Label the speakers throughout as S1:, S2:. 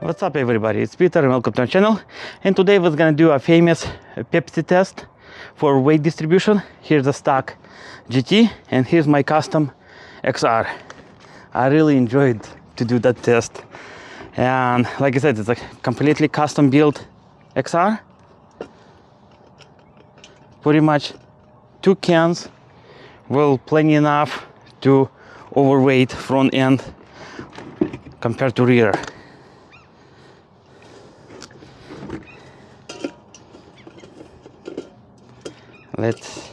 S1: What's up everybody, it's Peter and welcome to our channel. And today we're gonna do a famous Pepsi test for weight distribution. Here's the stock GT and here's my custom XR. I really enjoyed to do that test. And like I said, it's a completely custom built XR. Pretty much 2 cans, well, plenty enough to overweight front end compared to rear. Let's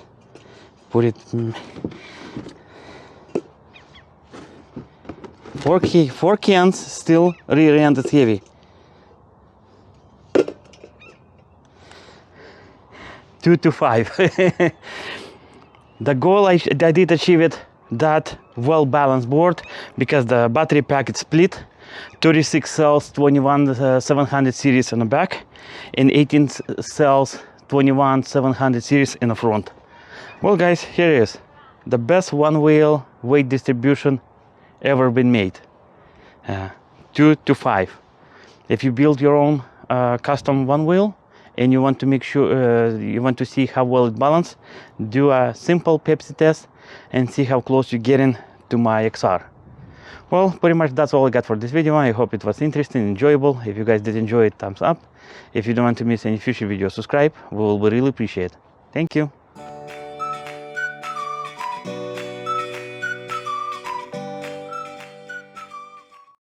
S1: put it 4 cans, still rear end is heavy. 2 to 5. The goal, I did achieve it, that well balanced board, because the battery pack is split, 36 cells 21700 series on the back and 18 cells 21700 series in the front. Well guys, here it is, the best one wheel weight distribution ever been made. 2 to 5. If you build your own custom one wheel and you want to make sure you want to see how well it balanced, do a simple Pepsi test and see how close you're getting to my XR. Well, pretty much that's all I got for this video. I hope it was interesting, enjoyable. If you guys did enjoy it, thumbs up. If you don't want to miss any future videos, subscribe. We will really appreciate it. Thank you.